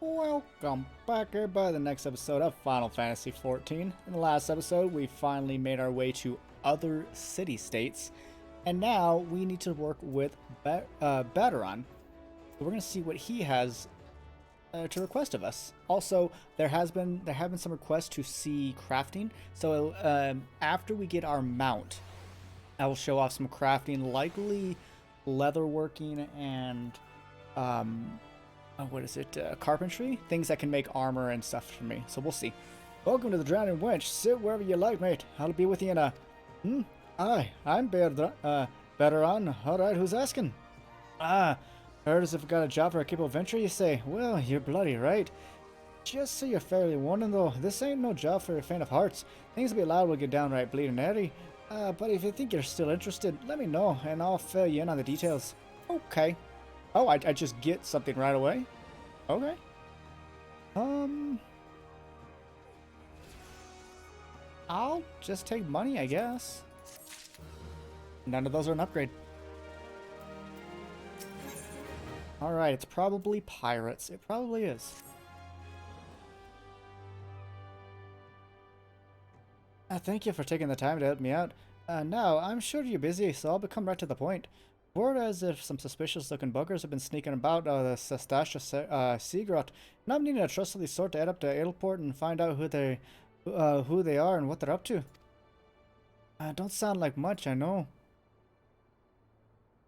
Welcome back, everybody, to the next episode of Final Fantasy XIV. In the last episode, we finally made our way to other city-states, and now we need to work with Baderon. So we're going to see what he has to request of us. Also, there have been some requests to see crafting. So after we get our mount, I will show off some crafting, likely leatherworking and what is it? Carpentry? Things that can make armor and stuff for me. So we'll see. Welcome to the Drowning Wench. Sit wherever you like, mate. I'll be with you in a... Aye, I'm Baderon. Alright, who's asking? Heard as if I got a job for a capable venture, you say? Well, you're bloody right. Just so you're fairly warning, though, this ain't no job for a faint of hearts. Things will be allowed will get downright bleeding airy. But if you think you're still interested, let me know, and I'll fill you in on the details. Okay. Oh, I just get something right away? Okay. I'll just take money, I guess. None of those are an upgrade. Alright, it's probably pirates. It probably is. Thank you for taking the time to help me out. Now, I'm sure you're busy, so I'll come right to the point. Word as if some suspicious-looking buggers have been sneaking about the Sastasha Seagrot, and I'm needing a trustworthy sort to head up to Ailport and find out who they are and what they're up to. Don't sound like much, I know.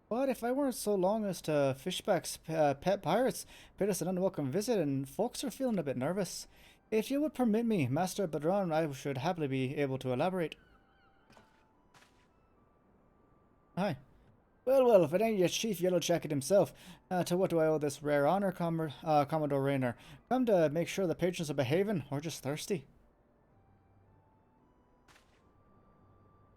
But if I weren't so long as to Fishback's pet pirates paid us an unwelcome visit, and folks are feeling a bit nervous. If you would permit me, Master Baderon, I should happily be able to elaborate. Hi. Well, if it ain't your chief yellow jacket himself, to what do I owe this rare honor, Commodore Raynor? Come to make sure the patrons are behaving, or just thirsty?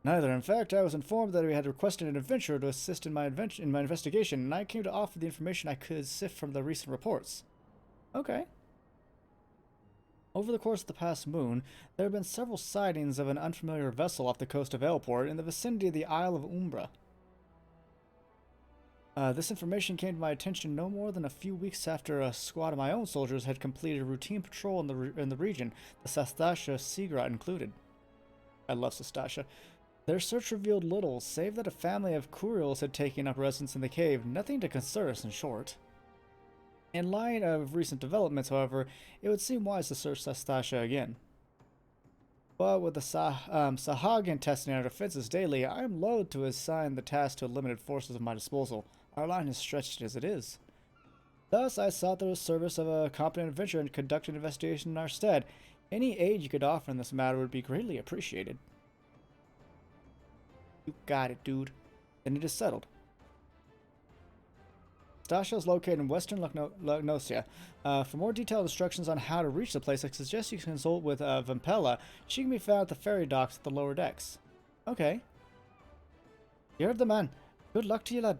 Neither. In fact, I was informed that we had requested an adventurer to assist in my investigation, and I came to offer the information I could sift from the recent reports. Okay. Over the course of the past moon, there have been several sightings of an unfamiliar vessel off the coast of Ailport in the vicinity of the Isle of Umbra. This information came to my attention no more than a few weeks after a squad of my own soldiers had completed a routine patrol in the region, the Sastasha Seagrot included. I love Sastasha. Their search revealed little, save that a family of Kurials had taken up residence in the cave. Nothing to concern us, in short. In light of recent developments, however, it would seem wise to search Sastasha again. But with the Sahagin testing our defenses daily, I am loath to assign the task to limited forces at my disposal. Our line is stretched as it is. Thus, I sought the service of a competent adventurer and conducted an investigation in our stead. Any aid you could offer in this matter would be greatly appreciated. You got it, dude. Then it is settled. Sastasha is located in western Eorzea. For more detailed instructions on how to reach the place, I suggest you consult with Vampella. She can be found at the ferry docks at the lower decks. Okay. You heard the man. Good luck to you, lad.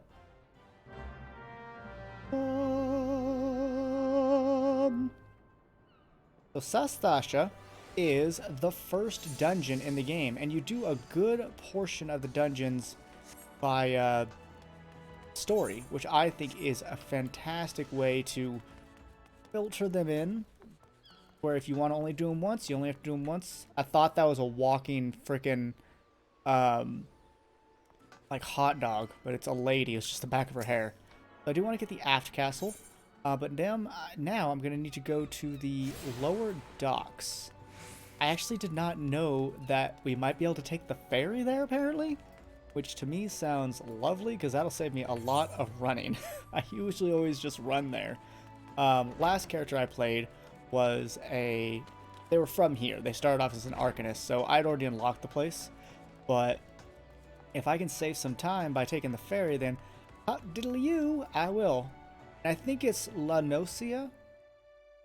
So Sastasha is the first dungeon in the game, and you do a good portion of the dungeons by story, which I think is a fantastic way to filter them in, where if you want to only do them once, you only have to do them once. I thought that was a walking freaking like hot dog, but it's a lady. It's just the back of her hair. So I do want to get the aft castle, but now I'm going to need to go to the lower docks. I actually did not know that we might be able to take the ferry there, apparently, which to me sounds lovely because that'll save me a lot of running. I usually always just run there. Last character I played was they were from here. They started off as an Arcanist, so I'd already unlocked the place. But if I can save some time by taking the ferry, then diddly-you, I will. And I think it's Lanosia,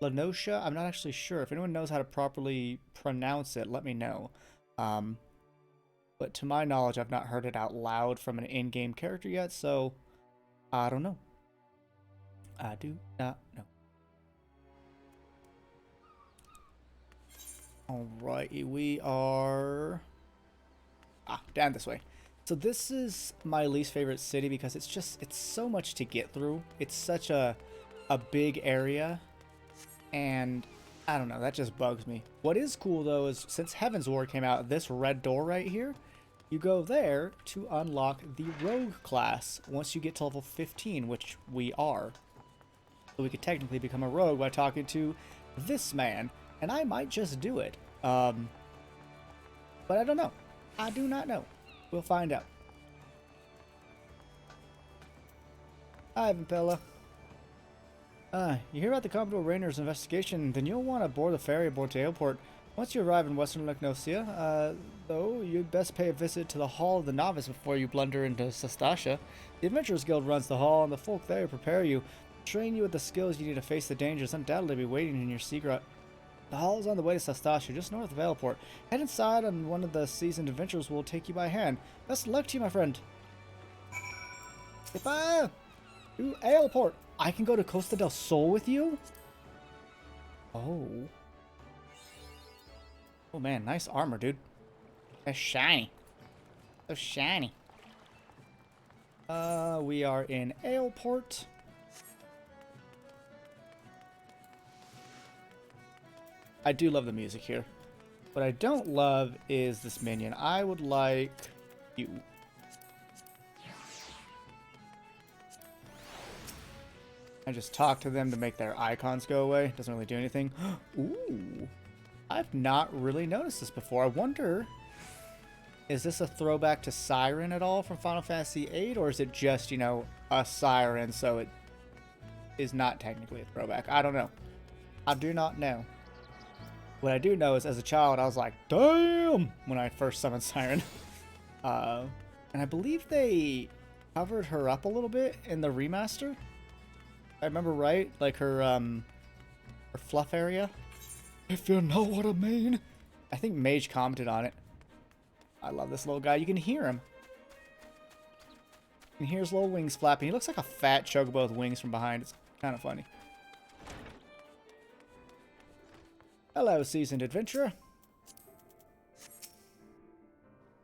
I'm not actually sure. If anyone knows how to properly pronounce it, let me know. But to my knowledge, I've not heard it out loud from an in-game character yet, so I don't know. I do not know. Alrighty, we are down this way. So this is my least favorite city because it's so much to get through. It's such a big area. And I don't know, that just bugs me. What is cool though is since Heaven's Ward came out, this red door right here, you go there to unlock the Rogue class once you get to level 15, which we are. So we could technically become a rogue by talking to this man, and I might just do it. But I don't know. I do not know. We'll find out. Hi, Vampella. You hear about the Commodore Rainer's investigation, then you'll want to board the ferry aboard to airport. Once you arrive in western Legnosia, though, you'd best pay a visit to the Hall of the Novice before you blunder into Sastasha. The Adventurers Guild runs the hall, and the folk there prepare you, train you with the skills you need to face the dangers undoubtedly be waiting in your secret. The hall is on the way to Sastasha, just north of Airport. Head inside, and one of the seasoned adventurers will take you by hand. Best of luck to you, my friend. Goodbye! To Airport! I can go to Costa del Sol with you? Oh. Oh man, nice armor, dude. That's shiny. So shiny. We are in Airport. I do love the music here. What I don't love is this minion. I would like you. I just talk to them to make their icons go away. Doesn't really do anything. Ooh. I've not really noticed this before. I wonder, is this a throwback to Siren at all from Final Fantasy VIII? Or is it just, you know, a Siren, so it is not technically a throwback? I don't know. I do not know. What I do know is, as a child, I was like, damn, when I first summoned Siren. And I believe they covered her up a little bit in the remaster. I remember right, like her fluff area. If you know what I mean. I think Mage commented on it. I love this little guy. You can hear him. You can hear his little wings flapping. He looks like a fat chocobo with wings from behind. It's kind of funny. Hello, seasoned adventurer.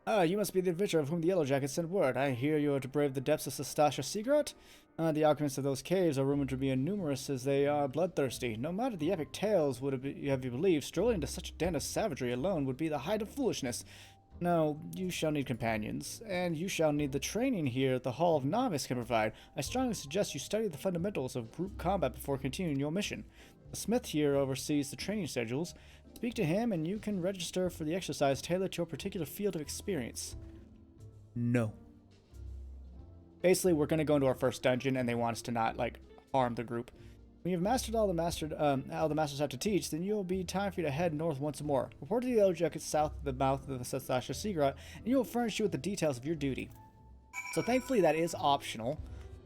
Ah, you must be the adventurer of whom the Yellow Jackets sent word. I hear you are to brave the depths of Sastasha Secret. The occupants of those caves are rumored to be as numerous as they are bloodthirsty. No matter the epic tales would have you believed, strolling into such a den of savagery alone would be the height of foolishness. No, you shall need companions, and you shall need the training here the Hall of Novice can provide. I strongly suggest you study the fundamentals of group combat before continuing your mission. The smith here oversees the training schedules. Speak to him and you can register for the exercise tailored to your particular field of experience. No. Basically, we're going to go into our first dungeon and they want us to not, like, harm the group. When you've mastered all the masters have to teach, then you'll be time for you to head north once more. Report to the Yellow Jackets south of the mouth of the Sastasha Secret, and you will furnish you with the details of your duty. So thankfully that is optional.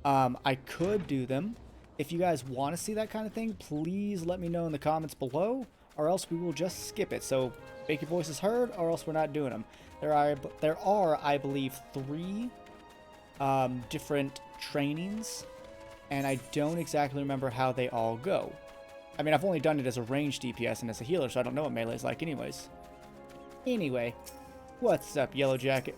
I could do them. If you guys want to see that kind of thing, please let me know in the comments below, or else we will just skip it. So make your voices heard, or else we're not doing them. There are, I believe, 3 different trainings, and I don't exactly remember how they all go. I mean, I've only done it as a ranged DPS and as a healer, so I don't know what melee is like anyways. Anyway, what's up, Yellow Jacket?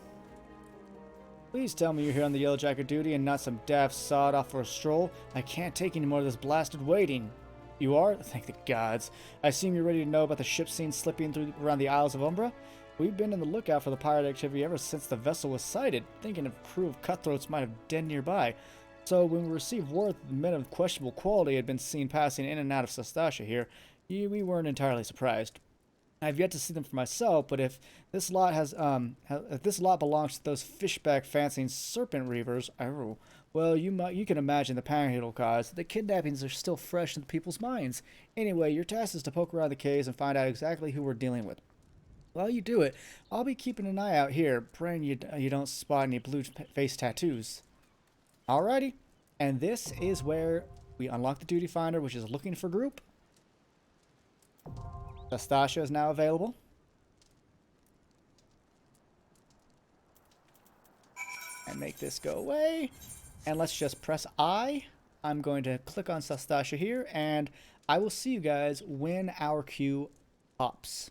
Please tell me you're here on the Yellow Jacket duty and not some daft sawed off for a stroll. I can't take any more of this blasted waiting. You are? Thank the gods. I assume you're ready to know about the ship seen slipping through around the Isles of Umbra? We've been on the lookout for the pirate activity ever since the vessel was sighted, thinking a crew of cutthroats might have den nearby. So when we received word that men of questionable quality had been seen passing in and out of Sastasha here, we weren't entirely surprised. I've yet to see them for myself, but if this lot belongs to those fishback fancying serpent reavers, well, you can imagine the panic it'll cause. The kidnappings are still fresh in people's minds. Anyway, your task is to poke around the caves and find out exactly who we're dealing with. While you do it, I'll be keeping an eye out here, praying you don't spot any blue face tattoos. Alrighty, and this is where we unlock the duty finder, which is looking for group. Sastasha is now available. And make this go away. And let's just press I. I'm going to click on Sastasha here, and I will see you guys when our queue pops.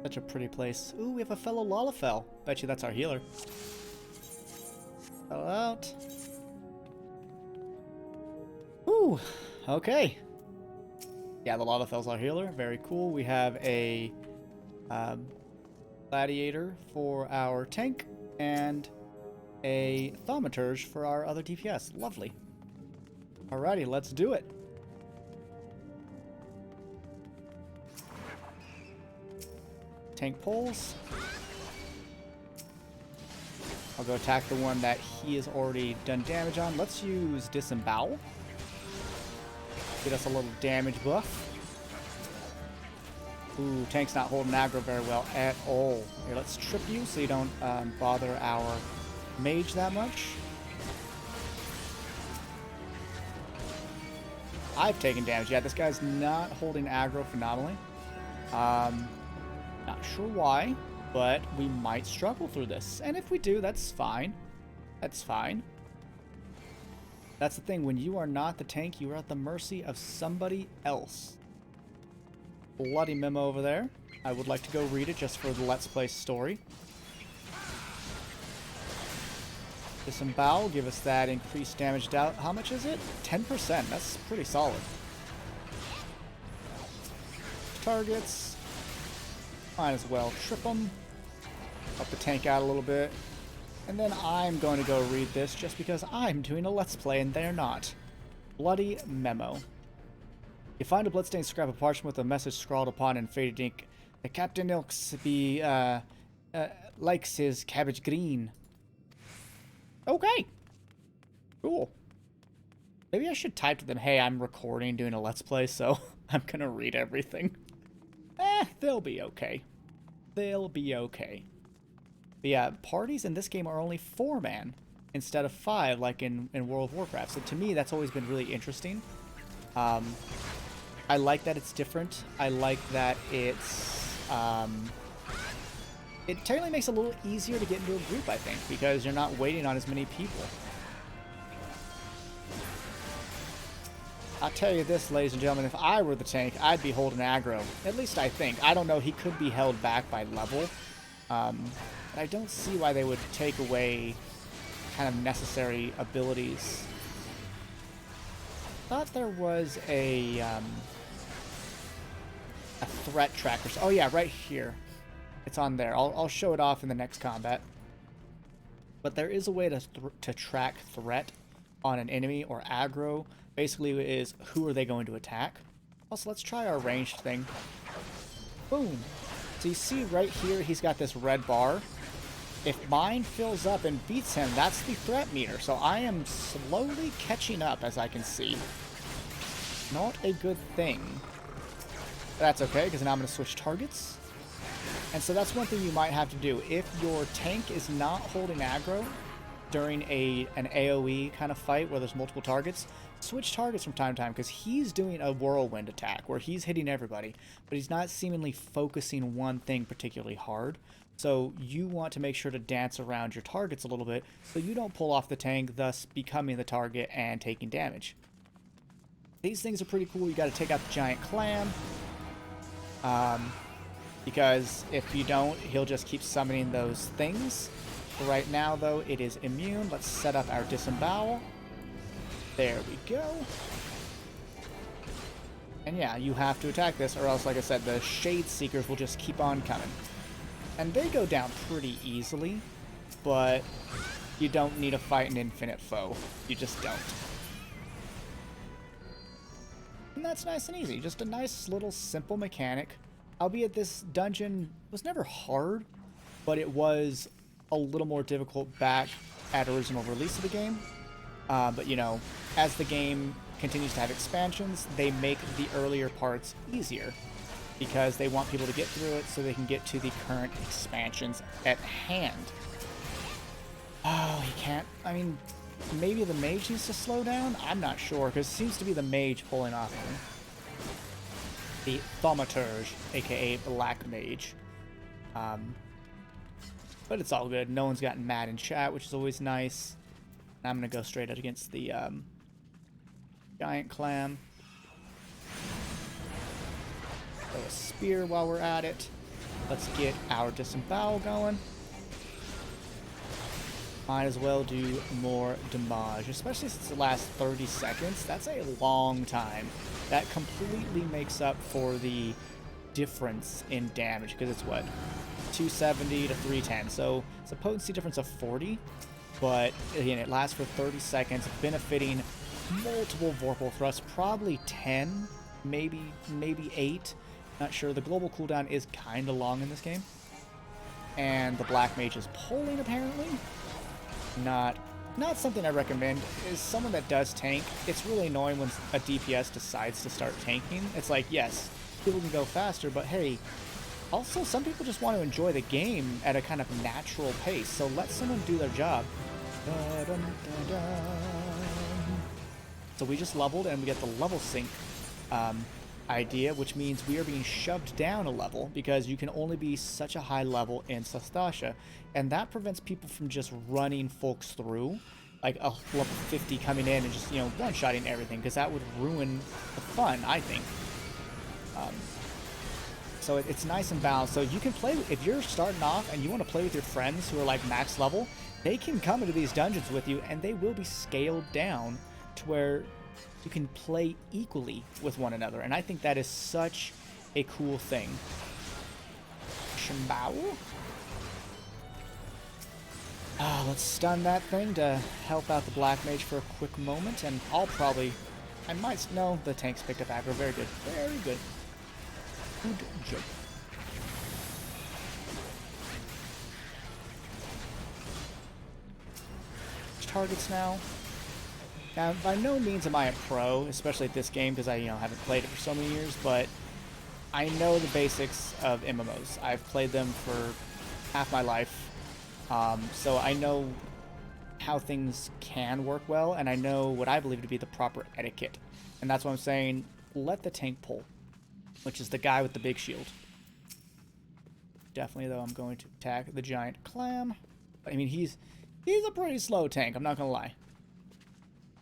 Such a pretty place. Ooh, we have a fellow Lalafell. Bet you that's our healer. Fell out. Ooh, okay. Yeah, the Lalafell's our healer. Very cool. We have a gladiator for our tank and a thaumaturge for our other DPS. Lovely. Alrighty, let's do it. Tank pulls. I'll go attack the one that he has already done damage on. Let's use Disembowel. Get us a little damage buff. Ooh, tank's not holding aggro very well at all. Here, let's trip you so you don't bother our mage that much. I've taken damage. Yeah, this guy's not holding aggro phenomenally. Not sure why, but we might struggle through this. And if we do, that's fine. That's fine. That's the thing. When you are not the tank, you are at the mercy of somebody else. Bloody memo over there. I would like to go read it just for the Let's Play story. Disembowel, give us that increased damage out. How much is it? 10%. That's pretty solid. Targets. Might as well trip them. Help the tank out a little bit. And then I'm going to go read this just because I'm doing a Let's Play and they're not. Bloody memo. You find a bloodstained scrap of parchment with a message scrawled upon in faded ink. The Captain Ilks likes his cabbage green. Okay. Cool. Maybe I should type to them, hey, I'm recording, doing a Let's Play, so I'm gonna read everything. They'll be okay. They'll be okay. But yeah, parties in this game are only 4-man instead of 5 like in World of Warcraft. So to me, that's always been really interesting. I like that it's different. I like that it's... it technically makes it a little easier to get into a group, I think, because you're not waiting on as many people. I'll tell you this, ladies and gentlemen, if I were the tank, I'd be holding aggro. At least I think. I don't know, he could be held back by level. But I don't see why they would take away kind of necessary abilities. Thought there was a threat tracker. Oh yeah, right here. It's on there. I'll show it off in the next combat. But there is a way to track threat on an enemy or aggro. Basically is who are they going to attack. Also, let's try our ranged thing. Boom. So you see right here, he's got this red bar. If mine fills up and beats him, that's the threat meter. So I am slowly catching up, as I can see. Not a good thing. That's okay, because now I'm going to switch targets. And so that's one thing you might have to do. If your tank is not holding aggro during an AoE kind of fight where there's multiple targets, switch targets from time to time, because he's doing a whirlwind attack where he's hitting everybody, but he's not seemingly focusing one thing particularly hard. So you want to make sure to dance around your targets a little bit so you don't pull off the tank, thus becoming the target and taking damage. These things are pretty cool. You got to take out the giant clam. Because if you don't, he'll just keep summoning those things. For right now, though, it is immune. Let's set up our disembowel. There we go. And yeah, you have to attack this, or else, like I said, the Shade Seekers will just keep on coming. And they go down pretty easily, but you don't need to fight an infinite foe. You just don't. And that's nice and easy. Just a nice little simple mechanic. Albeit this dungeon was never hard, but it was a little more difficult back at original release of the game. But you know, as the game continues to have expansions, they make the earlier parts easier because they want people to get through it so they can get to the current expansions at hand. Oh, he can't. I mean, maybe the mage needs to slow down? I'm not sure, because it seems to be the mage pulling off him. The thaumaturge, aka Black Mage. But it's all good. No one's gotten mad in chat, which is always nice. And I'm going to go straight up against the giant clam. Throw a spear while we're at it. Let's get our disembowel going. Might as well do more damage, especially since it lasts 30 seconds. That's a long time. That completely makes up for the difference in damage, because it's what? 270 to 310. So it's a potency difference of 40, but again, it lasts for 30 seconds, benefiting multiple Vorpal thrusts, probably 10, maybe 8. Not sure. The global cooldown is kind of long in this game. And the Black Mage is pulling, apparently. Not something I recommend. Is someone that does tank, it's really annoying when a DPS decides to start tanking. It's like, yes, people can go faster, but hey, also some people just want to enjoy the game at a kind of natural pace, so let someone do their job. So we just leveled, and we get the level sync idea, which means we are being shoved down a level because you can only be such a high level in Sastasha, and that prevents people from just running folks through, like a level 50 coming in and just, you know, one-shotting everything, because that would ruin the fun, I think. So it's nice and balanced. So you can play, if you're starting off and you want to play with your friends who are like max level, they can come into these dungeons with you, and they will be scaled down to where you can play equally with one another, and I think that is such a cool thing. Shimbao? Let's stun that thing to help out the Black Mage for a quick moment, and no, the tanks picked up aggro. Very good. Very good. Good job. Targets now. Now, by no means am I a pro, especially at this game, because I, haven't played it for so many years, but I know the basics of MMOs. I've played them for half my life, so I know how things can work well, and I know what I believe to be the proper etiquette. And that's what I'm saying, let the tank pull, which is the guy with the big shield. Definitely, though, I'm going to attack the giant clam. I mean, he's a pretty slow tank, I'm not going to lie.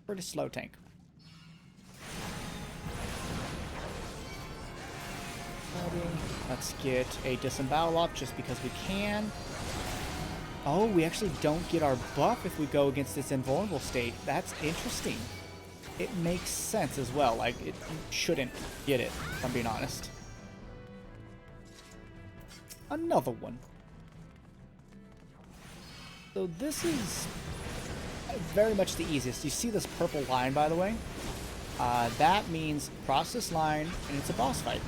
Pretty slow tank. Let's get a disembowel off just because we can. Oh, we actually don't get our buff if we go against this invulnerable state. That's interesting. It makes sense as well. Like, it shouldn't get it, if I'm being honest. Another one. So this is very much the easiest. You see this purple line, by the way? That means cross this line, and it's a boss fight.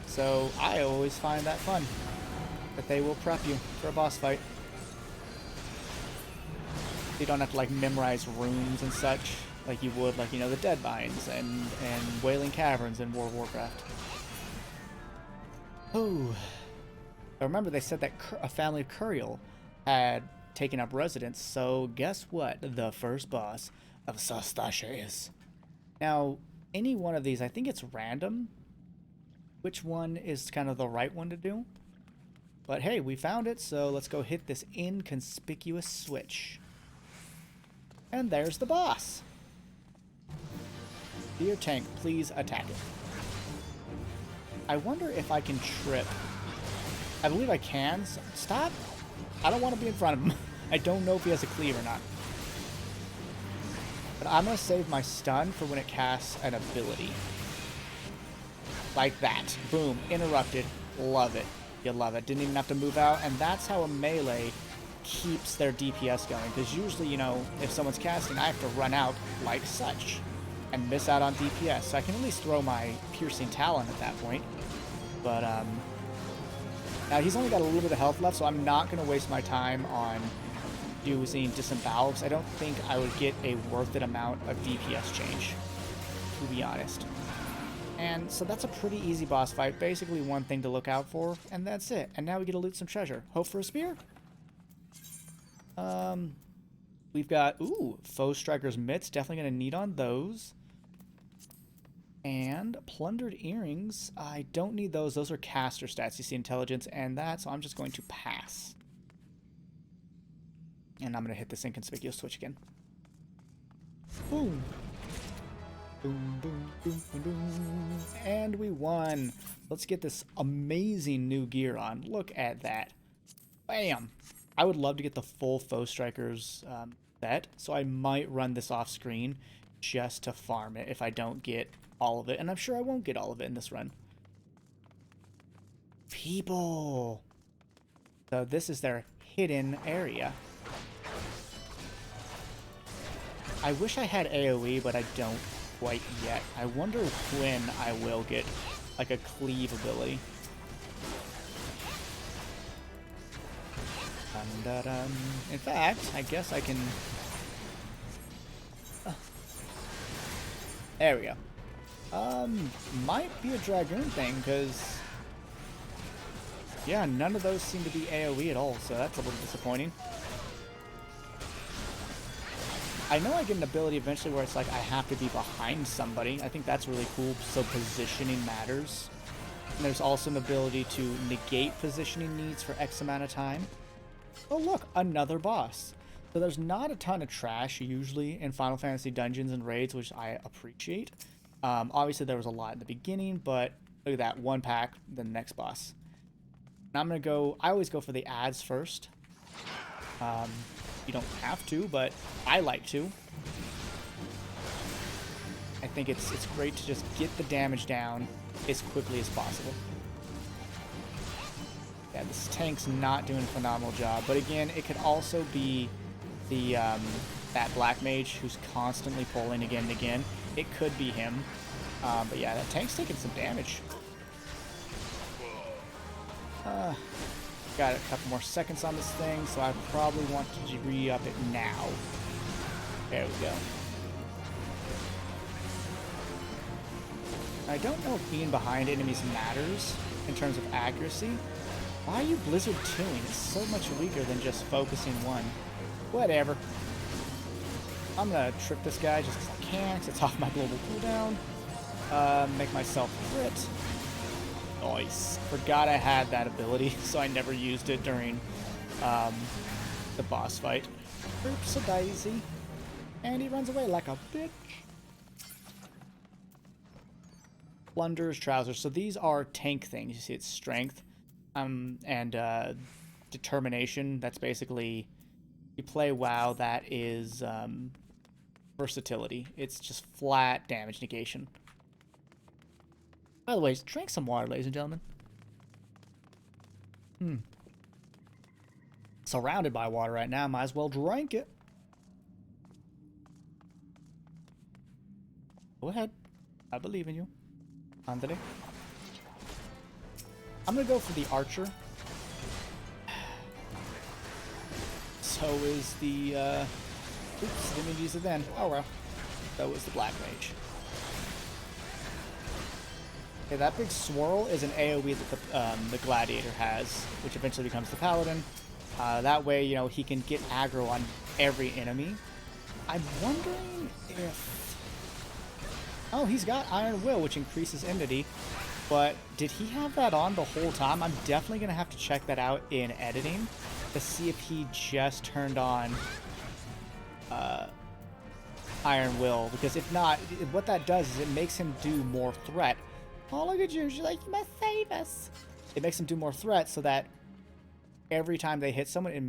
So I always find that fun, that they will prep you for a boss fight. You don't have to, like, memorize runes and such, like you would, like, the Deadbinds and Wailing Caverns in World of Warcraft. Oh. I remember they said that a family of Curiel had taken up residence, so guess what the first boss of Sastasha is. Now, any one of these, I think it's random which one is kind of the right one to do. But hey, we found it, so let's go hit this inconspicuous switch. And there's the boss. Dear tank, please attack it. I wonder if I can trip. I believe I can. So stop. I don't want to be in front of him. I don't know if he has a cleave or not. But I'm going to save my stun for when it casts an ability. Like that. Boom. Interrupted. Love it. You love it. Didn't even have to move out. And that's how a melee keeps their DPS going. Because usually, if someone's casting, I have to run out like such. And miss out on DPS. So I can at least throw my piercing talon at that point. But, now he's only got a little bit of health left, so I'm not going to waste my time on using disembowel, because I don't think I would get a worth it amount of DPS change, to be honest. And so that's a pretty easy boss fight. Basically one thing to look out for, and that's it. And now we get to loot some treasure. Hope for a spear? We've got, Foe Striker's Mitts. Definitely going to need on those. And plundered earrings. I don't need those. Those are caster stats. You see intelligence and that, so I'm just going to pass. And I'm going to hit this inconspicuous switch again. Boom. Boom, boom, boom, boom, boom. And we won. Let's get this amazing new gear on. Look at that. Bam. I would love to get the full Foe Strikers set, so I might run this off screen just to farm it if I don't get all of it. And I'm sure I won't get all of it in this run. People. So this is their hidden area. I wish I had AoE, but I don't quite yet. I wonder when I will get like a cleave ability. In fact, I guess I can... There we go. Might be a Dragoon thing, because... Yeah, none of those seem to be AoE at all, so that's a little disappointing. I know I get an ability eventually where it's like I have to be behind somebody. I think that's really cool, so positioning matters. And there's also an ability to negate positioning needs for X amount of time. Oh look, another boss. So there's not a ton of trash usually in Final Fantasy dungeons and raids, which I appreciate. Obviously there was a lot in the beginning, but look at that, one pack, then the next boss. And I'm gonna go, I always go for the ads first. You don't have to, but I like to. I think it's great to just get the damage down as quickly as possible. Yeah, this tank's not doing a phenomenal job, but again, it could also be the that black mage who's constantly pulling again and again. It could be him, but yeah, that tank's taking some damage. Got a couple more seconds on this thing, so I probably want to re-up it now. There we go. I don't know if being behind enemies matters in terms of accuracy. Why are you Blizzard 2ing? It's so much weaker than just focusing one. Whatever. I'm gonna trip this guy just because I can, because it's off my global cooldown. Make myself crit. Nice. Forgot I had that ability, so I never used it during the boss fight. Oops, a daisy. And he runs away like a bitch. Plunder's trousers. So these are tank things. You see it's strength and determination. That's basically, you play WoW, that is versatility. It's just flat damage negation. By the way, drink some water, ladies and gentlemen. Surrounded by water right now, might as well drink it. Go ahead. I believe in you. Andale. I'm gonna go for the archer. So is the, oops, didn't use it then. Oh well. So is the black mage. Okay, that big swirl is an AoE that the gladiator has, which eventually becomes the paladin. That way, you know, he can get aggro on every enemy. I'm wondering if... Oh, he's got Iron Will, which increases enmity. But did he have that on the whole time? I'm definitely going to have to check that out in editing to see if he just turned on Iron Will. Because if not, what that does is it makes him do more threat. Oh, look at you. She's like, you must save us. It makes them do more threat so that every time they hit someone, it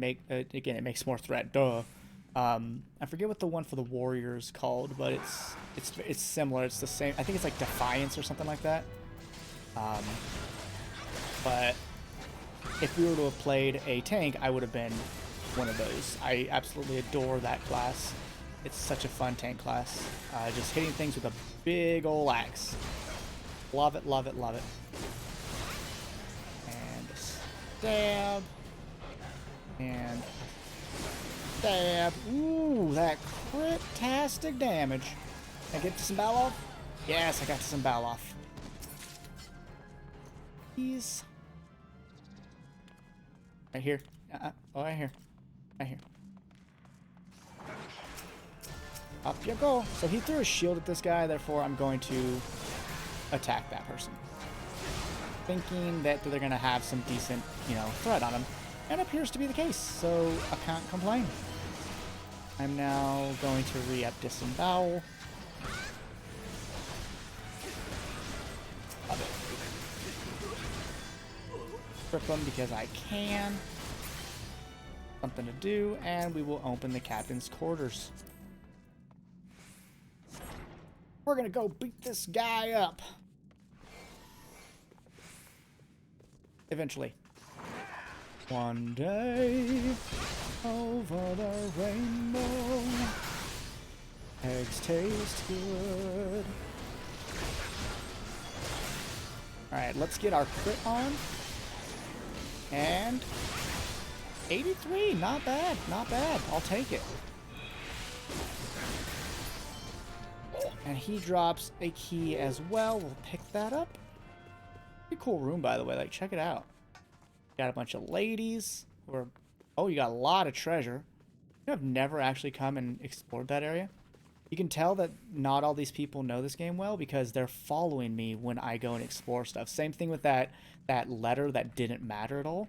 makes more threat. Duh. I forget what the one for the warriors called, but it's similar. It's the same. I think it's like Defiance or something like that. But if we were to have played a tank, I would have been one of those. I absolutely adore that class. It's such a fun tank class. Just hitting things with a big ol' axe. Love it, love it, love it. And stab. And stab. Ooh, that crit-tastic damage. Can I get to some Baloth? Yes, I got to some Baloth. Please. Right here. Oh, right here. Right here. Up you go. So he threw a shield at this guy, therefore I'm going to attack that person. Thinking that they're going to have some decent, you know, threat on him. And it appears to be the case, so I can't complain. I'm now going to re-up Disembowel. trip him because I can. Something to do, and we will open the captain's quarters. We're gonna go beat this guy up. Eventually. One day, over the rainbow, eggs taste good. Alright, let's get our crit on. And 83, not bad, not bad. I'll take it. And he drops a key as well. We'll pick that up. Pretty cool room, by the way. Like, check it out. Got a bunch of ladies. Oh, you got a lot of treasure. I've never actually come and explored that area. You can tell that not all these people know this game well because they're following me when I go and explore stuff. Same thing with that letter that didn't matter at all.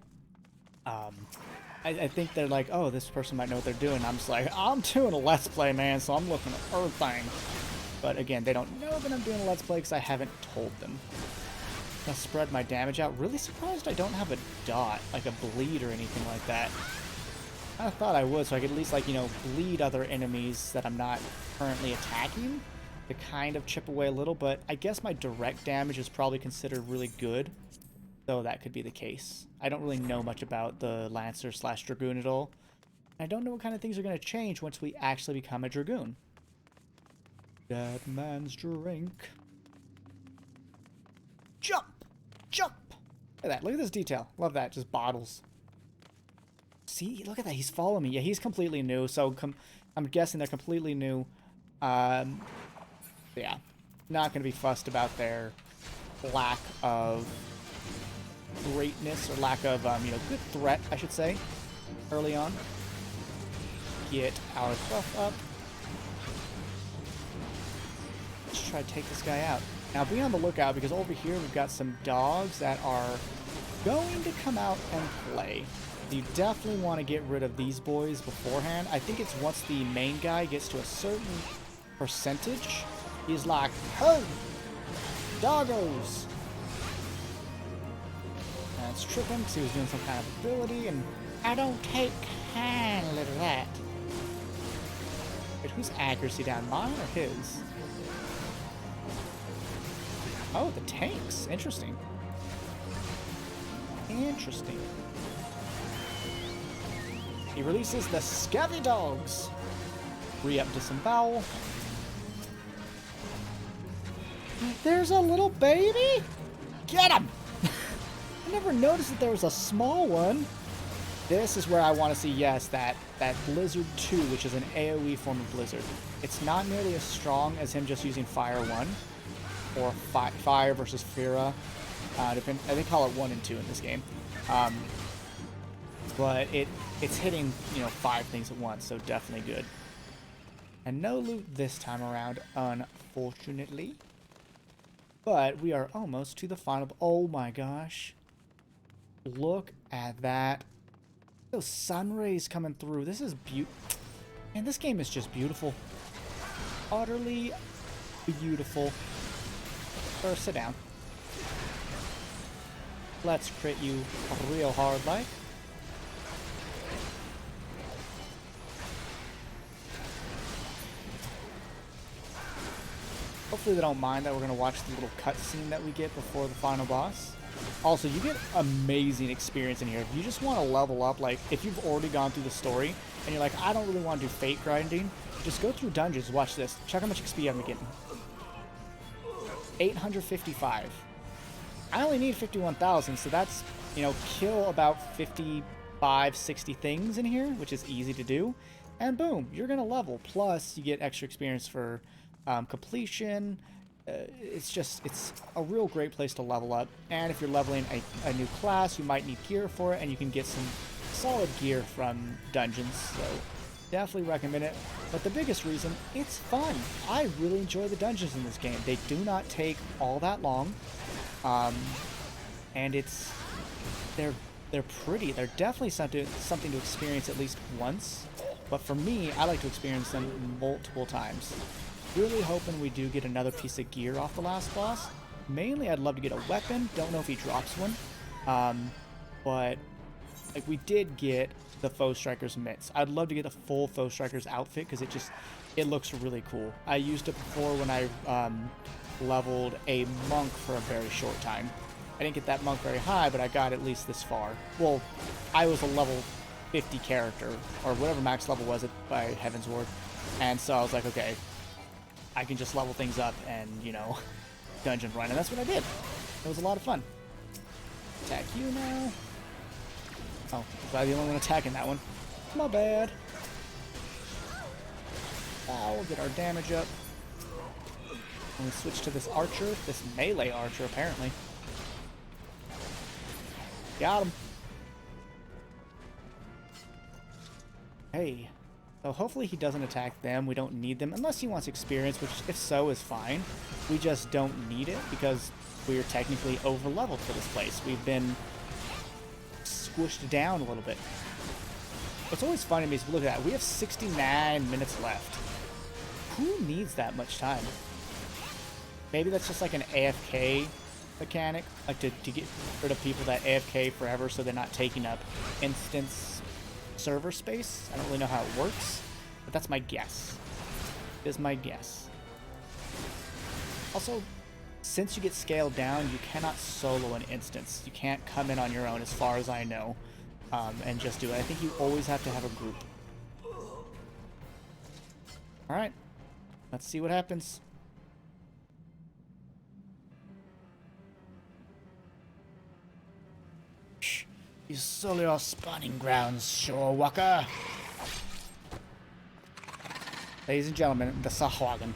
I think they're like, oh, this person might know what they're doing. I'm just like, I'm doing a Let's Play, man, so I'm looking at everything. But again, they don't know that I'm doing a Let's Play because I haven't told them. I'll spread my damage out. Really surprised I don't have a dot, like a bleed or anything like that. I thought I would, so I could at least, like, you know, bleed other enemies that I'm not currently attacking to kind of chip away a little, but I guess my direct damage is probably considered really good, so that could be the case. I don't really know much about the Lancer / Dragoon at all. I don't know what kind of things are going to change once we actually become a Dragoon. Dead man's drink. Jump! Jump! Look at that. Look at this detail. Love that. Just bottles. See? Look at that. He's following me. Yeah, he's completely new. So I'm guessing they're completely new. Yeah. Not going to be fussed about their lack of greatness or lack of, you know, good threat, I should say, early on. Get our stuff up. Let's try to take this guy out. Now be on the lookout because over here we've got some dogs that are going to come out and play. You definitely want to get rid of these boys beforehand. I think it's once the main guy gets to a certain percentage, he's like, hey, doggos. And it's tripping because he was doing some kind of ability, and I don't take kindly to that. Wait, whose accuracy down? Mine or his? Oh, the tanks. Interesting. Interesting. He releases the Scabby Dogs. Re-up disembowel. There's a little baby? Get him! I never noticed that there was a small one. This is where I want to see, yes, that Blizzard 2, which is an AoE form of Blizzard. It's not nearly as strong as him just using Fire 1. Or Fire versus Fira. I think they call it 1 and 2 in this game. But it's hitting, you know, 5 things at once, so definitely good. And no loot this time around, unfortunately. But we are almost to the final. Oh my gosh. Look at that. Those sun rays coming through. This is beautiful. Man, this game is just beautiful. Utterly beautiful. First, sit down. Let's crit you real hard like. Hopefully they don't mind that we're going to watch the little cutscene that we get before the final boss. Also, you get amazing experience in here. If you just want to level up, like, if you've already gone through the story, and you're like, I don't really want to do fate grinding, just go through dungeons, watch this. Check how much XP I'm getting. 855. I only need 51,000, so that's, you know, kill about 55, 60 things in here, which is easy to do. And boom, you're going to level. Plus, you get extra experience for completion. It's a real great place to level up. And if you're leveling a new class, you might need gear for it, and you can get some solid gear from dungeons. So definitely recommend it. But the biggest reason, it's fun. I really enjoy the dungeons in this game. They do not take all that long. And they're pretty. They're definitely something to experience at least once. But for me, I like to experience them multiple times. Really hoping we do get another piece of gear off the last boss. Mainly, I'd love to get a weapon. Don't know if he drops one. but like we did get the Foe Striker's mitts. I'd love to get a full Foe Striker's outfit because it looks really cool. I used it before when I leveled a monk for a very short time. I didn't get that monk very high, but I got at least this far. Well, I was a level 50 character, or whatever max level was it by Heaven's Ward, and so I was like, okay, I can just level things up and, you know, dungeon run, and that's what I did. It was a lot of fun. Attack you now. Oh, I'm the only one attacking that one. My bad. We'll get our damage up. And we switch to this archer, this melee archer, apparently. Got him. Hey. So hopefully he doesn't attack them. We don't need them, unless he wants experience, which, if so, is fine. We just don't need it, because we're technically over-leveled for this place. We've been squished down a little bit. What's always funny to me is, look at that, we have 69 minutes left. Who needs that much time? Maybe that's just like an AFK mechanic, like to get rid of people that AFK forever so they're not taking up instance server space. I don't really know how it works, but that's my guess. Is my guess. Also, since you get scaled down, you cannot solo an instance. You can't come in on your own, as far as I know, and just do it. I think you always have to have a group. Alright, let's see what happens. You solo your spawning grounds, Shore Walker. Ladies and gentlemen, the Sahwagen.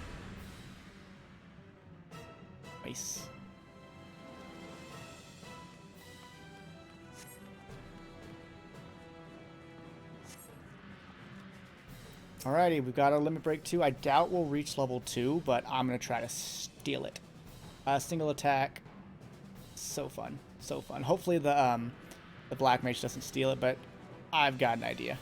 Nice. Alrighty, we've got our limit break 2. I doubt we'll reach level 2, but I'm going to try to steal it. Single attack. So fun. So fun. Hopefully the Black Mage doesn't steal it, but I've got an idea.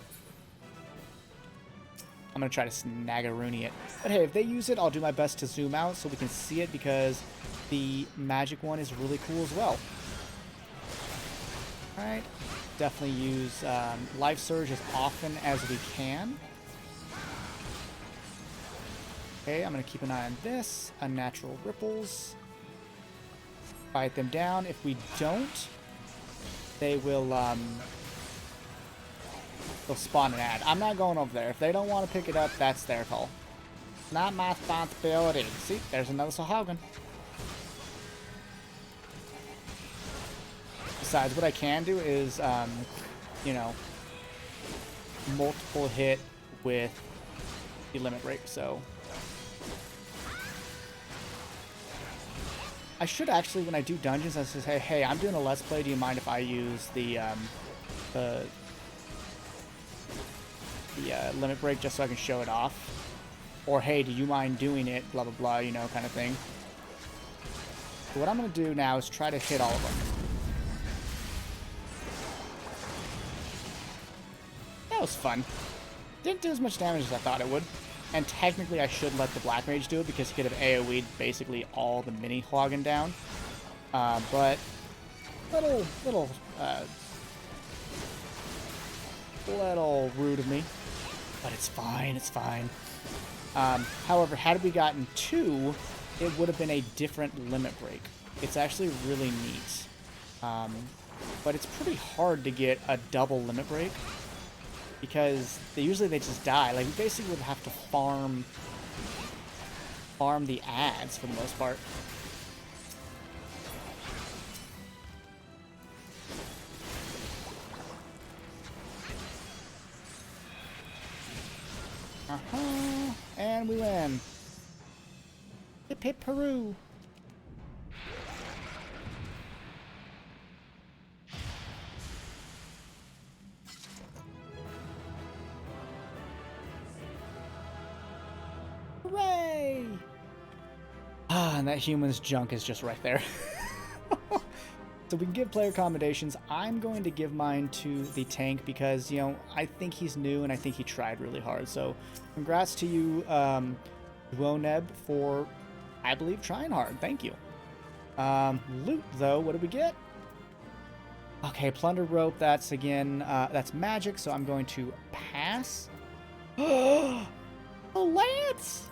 I'm going to try to snag-a-rooney it. But hey, if they use it, I'll do my best to zoom out so we can see it, because the magic one is really cool as well. Alright. Definitely use Life Surge as often as we can. Okay, I'm going to keep an eye on this. Unnatural Ripples. Fight them down. If we don't, they will they'll spawn an ad. I'm not going over there. If they don't want to pick it up, that's their call. Not my responsibility. See, there's another Sahagin. Besides, what I can do is, you know, multiple hit with the limit break, so... I should actually, when I do dungeons, I should say, hey, I'm doing a Let's Play, do you mind if I use the limit break just so I can show it off? Or, hey, do you mind doing it, blah, blah, blah, you know, kind of thing. So what I'm going to do now is try to hit all of them. That was fun. Didn't do as much damage as I thought it would. And technically I should let the Black Mage do it because he could have AoE'd basically all the mini Hwagen down. But little rude of me. But it's fine, it's fine. However, had we gotten 2, it would have been a different limit break. It's actually really neat. But it's pretty hard to get a double limit break, because usually they just die. Like, we basically would have to farm the ads for the most part. And we win. Hip hip Peru. Hooray! And that human's junk is just right there. So we can give player accommodations. I'm going to give mine to the tank because, you know, I think he's new and I think he tried really hard. So congrats to you, Duoneb, for, I believe, trying hard. Thank you. Loot, though, what did we get? Okay, plunder rope, that's again, that's magic, so I'm going to pass. A lance!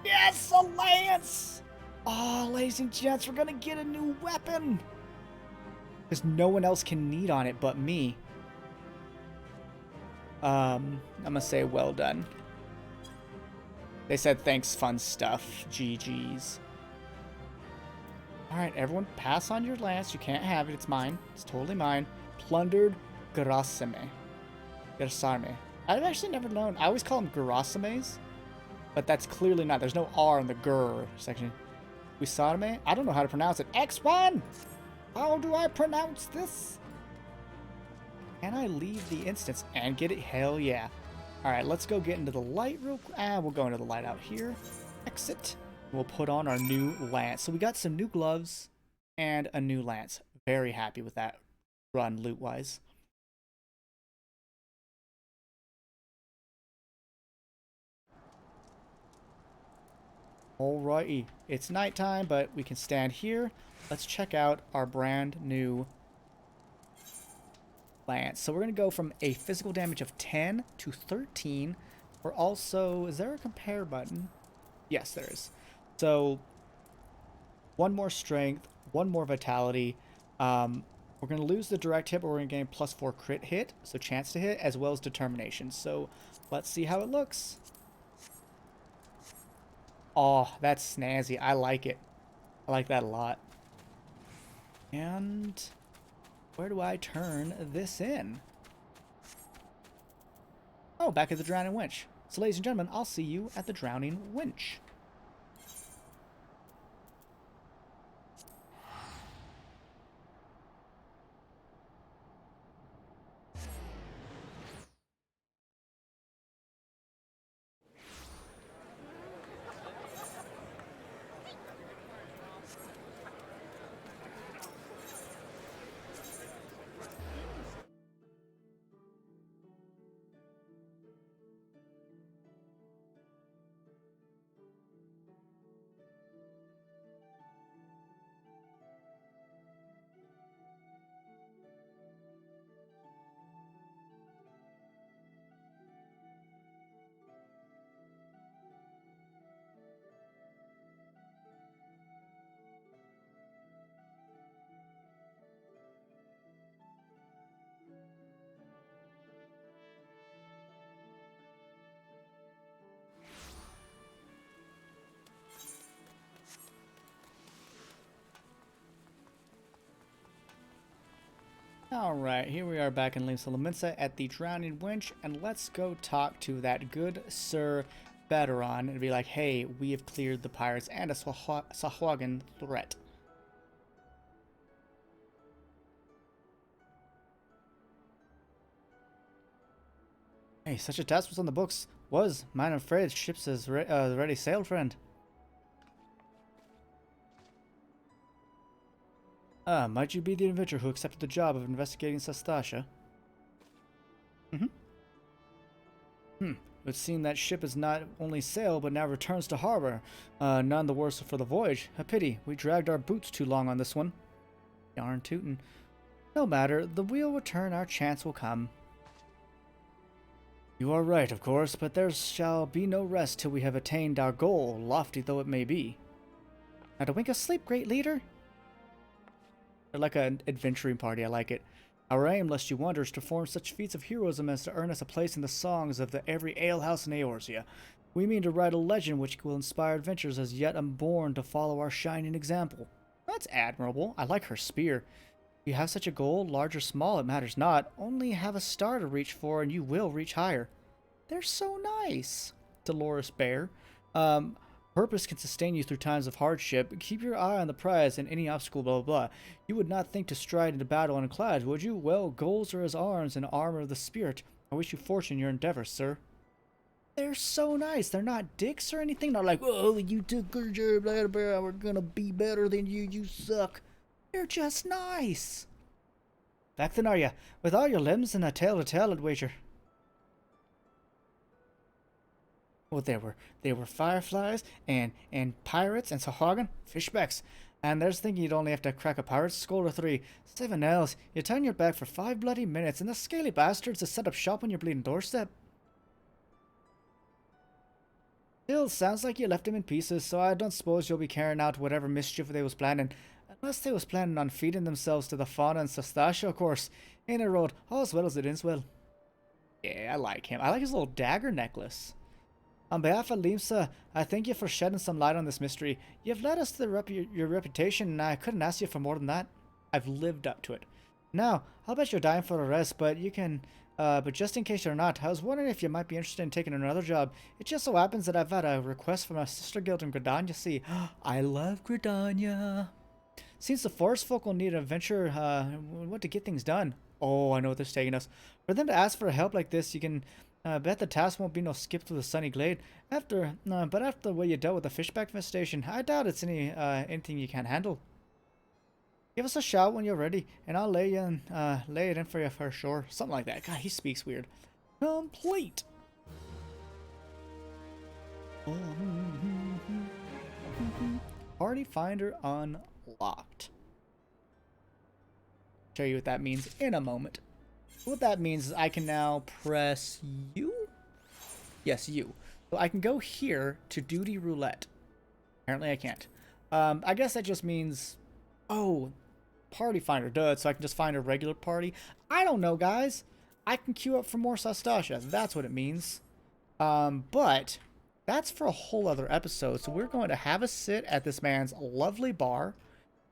Yes, a lance! Oh, ladies and gents, we're gonna get a new weapon! Because no one else can knead on it but me. I'm gonna say well done. They said thanks, fun stuff. GG's. Alright, everyone, pass on your lance. You can't have it. It's mine. It's totally mine. Plundered Garasame. Garasame. I've actually never known. I always call them Garasames, but that's clearly not. There's no R in the Gur section. Guisarme? I don't know how to pronounce it. X1! How do I pronounce this? Can I leave the instance and get it? Hell yeah. Alright, let's go get into the light real quick. We'll go into the light out here. Exit. We'll put on our new lance. So we got some new gloves and a new lance. Very happy with that run loot-wise. Alrighty. It's nighttime, but we can stand here. Let's check out our brand new lance. So we're going to go from a physical damage of 10 to 13. We're also... Is there a compare button? Yes, there is. So, one more strength, one more vitality. We're going to lose the direct hit, but we're going to gain +4 crit hit, so chance to hit, as well as determination. So, let's see how it looks. Oh, that's snazzy. I like it. I like that a lot. And where do I turn this in? Oh, back at the Drowning Winch. So, ladies and gentlemen, I'll see you at the Drowning Winch. Alright, here we are back in Limsa Lominsa at the Drowning Winch, and let's go talk to that good Sir Baderon and be like, hey, we have cleared the pirates and a Sahuagin threat. Hey, such a task was on the books. Was. Mine, I'm afraid ships has already sailed, friend. Might you be the adventurer who accepted the job of investigating Sastasha? Mm-hmm. It would seem that ship has not only sailed, but now returns to harbor. None the worse for the voyage. A pity. We dragged our boots too long on this one. Yarn tootin'. No matter. The wheel will turn. Our chance will come. You are right, of course, but there shall be no rest till we have attained our goal, lofty though it may be. Now to wink a sleep, great leader. They're like an adventuring party. I like it. Our aim, lest you wonder, is to form such feats of heroism as to earn us a place in the songs of every alehouse in Eorzea. We mean to write a legend which will inspire adventurers as yet unborn to follow our shining example. That's admirable. I like her spear. If you have such a goal, large or small, it matters not. Only have a star to reach for, and you will reach higher. They're so nice. Dolores Bear. Purpose can sustain you through times of hardship. Keep your eye on the prize and any obstacle, blah, blah, blah. You would not think to stride into battle unclad, would you? Well, goals are as arms and armor of the spirit. I wish you fortune in your endeavors, sir. They're so nice. They're not dicks or anything. Not like, oh, you took good job, blah, blah, we're gonna be better than you, you suck. They're just nice. Back then, are ya? With all your limbs and a tail to tell, I'd wager. Well, there were fireflies and pirates and Sahuagin fishbacks. And there's thinking you'd only have to crack a pirate's skull or 3. 7 L's. You turn your back for 5 bloody minutes, and the scaly bastards have set up shop on your bleeding doorstep. Still, sounds like you left him in pieces, so I don't suppose you'll be carrying out whatever mischief they was planning. Unless they was planning on feeding themselves to the fauna and Sastasha, of course. Ain't a road, all as well as it ends well. Yeah, I like him. I like his little dagger necklace. On behalf of Limsa, I thank you for shedding some light on this mystery. You've led us to your reputation, and I couldn't ask you for more than that. I've lived up to it. Now, I'll bet you're dying for a rest, but you can... but just in case you're not, I was wondering if you might be interested in taking another job. It just so happens that I've had a request from a sister guild in Gridania. See, I love Gridania. Seems the forest folk will need an adventure, what to get things done. Oh, I know what they're taking us. For them to ask for help like this, you can bet the task won't be no skip to the sunny glade. But after the way you dealt with the fishback infestation, I doubt it's anything you can't handle. Give us a shout when you're ready, and I'll lay it in for you for sure. Something like that. God, he speaks weird. Complete. Party finder unlocked. Show you what that means in a moment. What that means is I can now press U? Yes, U. So I can go here to duty roulette. Apparently I can't. I guess that just means... Oh, party finder. Duh, so I can just find a regular party. I don't know, guys. I can queue up for more Sastasha. That's what it means. But that's for a whole other episode. So we're going to have a sit at this man's lovely bar.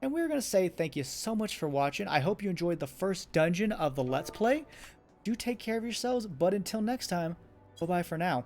And we're going to say thank you so much for watching. I hope you enjoyed the first dungeon of the Let's Play. Do take care of yourselves, but until next time, bye-bye for now.